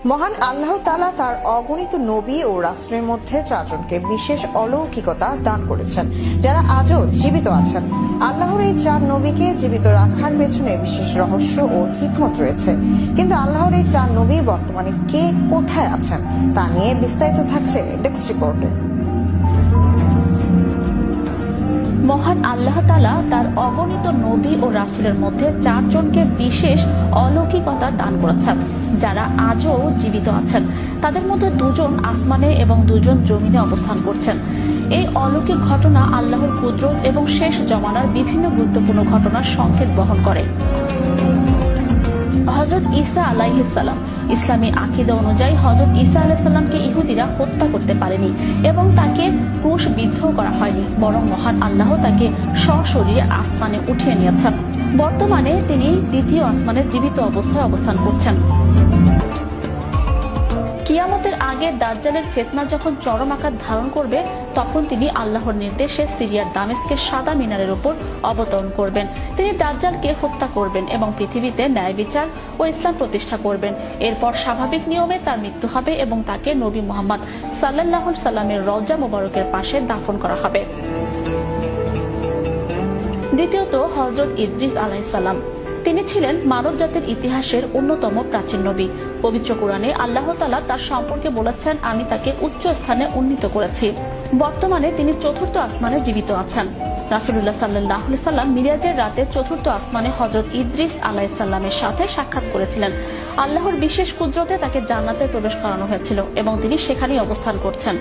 মহান আল্লাহ তাআলা তার অগণিত নবী ও রাসূলের মধ্যে চারজনকে বিশেষ অলৌকিকতা দান করেছেন, যারা আজও জীবিত আছেন। আল্লাহর এই চার নবীকে জীবিত রাখার পেছনে বিশেষ রহস্য ও হিকমত রয়েছে। কিন্তু আল্লাহর এই চার নবী বর্তমানে কে কোথায় আছেন তা নিয়ে বিস্তারিত থাকছে ডেস্ক রিপোর্টে। মহান আল্লাহ তাআলা তার অগণিত নবী ও রাসূলের মধ্যে চারজনকে বিশেষ অলৌকিকতা দান করেছেন, যারা আজও জীবিত আছেন। তাদের মধ্যে দুজন আসমানে এবং দুজন জমিনে অবস্থান করছেন। এই অলৌকিক ঘটনা আল্লাহর কুদরত এবং শেষ জমানার বিভিন্ন গুরুত্বপূর্ণ ঘটনার সংকেত বহন করে। হযরত ঈসা আলাইহিস সালাম। ইসলামী আকীদা অনুযায়ী হযরত ঈসা আলাইহিস সালামকে ইহুদিরা হত্যা করতে পারেনি এবং তাকে ক্রুশবিদ্ধ করা হয়নি, বরং মহান আল্লাহ তাকে সশরীরে আসমানে উঠিয়ে নিয়েছেন। বর্তমানে তিনি দ্বিতীয় আসমানে জীবিত অবস্থায় অবস্থান করছেন। কিয়ামতের আগে দাজ্জালের ফিতনা যখন চরম আকার ধারণ করবে, তখন তিনি আল্লাহর নির্দেশে সিরিয়ার দামেস্কের সাদা মিনারের উপর অবতরণ করবেন। তিনি দাজ্জালকে হত্যা করবেন এবং পৃথিবীতে ন্যায় বিচার ও ইসলাম প্রতিষ্ঠা করবেন। এরপর স্বাভাবিক নিয়মে তার মৃত্যু হবে এবং তাকে নবী মুহাম্মদ সাল্লাল্লাহু আলাইহি সাল্লামের রওজা মুবারকের পাশে দাফন করা হবে। দ্বিতীয়ত, হযরত ইদ্রিস আলাইহিস সালাম। তিনি ছিলেন মানব জাতির ইতিহাসের অন্যতম প্রাচীন নবী। পবিত্র কোরআনে আল্লাহ তাআলা তার সম্পর্কে বলেছেন, আমি তাকে উচ্চ স্থানে উন্নীত করেছি। বর্তমানে তিনি চতুর্থ আসমানে জীবিত আছেন। রাসূলুল্লাহ সাল্লাল্লাহু আলাইহি সাল্লাম মিরাজের রাতে চতুর্থ আসমানে হযরত ইদ্রিস আলাইহিস সালামের সাথে সাক্ষাৎ করেছিলেন। আল্লাহর বিশেষ কুদরতে তাকে জান্নাতে প্রবেশ করানো হয়েছিল এবং তিনি সেখানেই অবস্থান করছেন।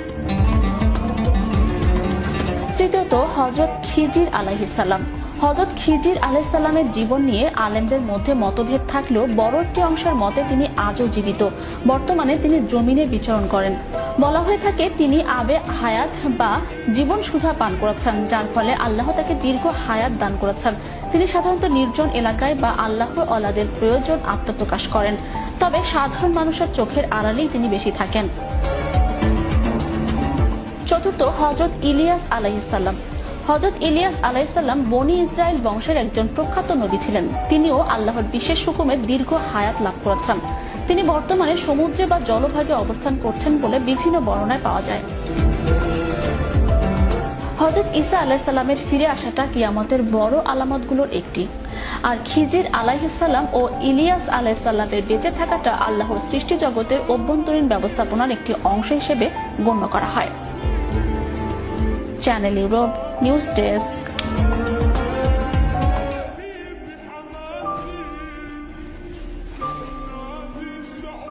তৃতীয়ত, হযরত খিজির আলাইহিস সালাম। হযরত খিজির আলাইহিস সালামের জীবন নিয়ে আলেমদের মধ্যে মতভেদ থাকলেও বড় একটি অংশের মতে তিনি আজও জীবিত। বর্তমানে তিনি জমিনে বিচরণ করেন। বলা হয়ে থাকে তিনি আবে হায়াত বা জীবন সুধা পান করেছেন, যার ফলে আল্লাহ তাকে দীর্ঘ হায়াত দান করেছেন। তিনি সাধারণত নির্জন এলাকায় বা আল্লাহ ওয়ালাদের প্রয়োজন আত্মপ্রকাশ করেন, তবে সাধারণ মানুষের চোখের আড়ালেই তিনি বেশি থাকেন। চতুর্থ, হযরত ইলিয়াস আলাইহিস সালাম। হযরত ইলিয়াস আলাইহিস সালাম বনি ইসরাইল বংশের একজন প্রখ্যাত নবী ছিলেন। তিনিও আল্লাহর বিশেষ হুকুমে দীর্ঘ হায়াত লাভ করেছেন। তিনি বর্তমানে সমুদ্রে বা জলভাগে অবস্থান করছেন বলে বিভিন্ন বর্ণনায় পাওয়া যায়। হযরত ঈসা আলাইহিস সালামের ফিরে আসাটা কিয়ামতের বড় আলামতগুলোর একটি, আর খিজির আলাইহিস সালাম ও ইলিয়াস আলাইহিস সালামের বেঁচে থাকাটা আল্লাহর সৃষ্টি জগতের অভ্যন্তরীণ ব্যবস্থাপনার একটি অংশ হিসেবে গণ্য করা হয়। Channel Europe news desk.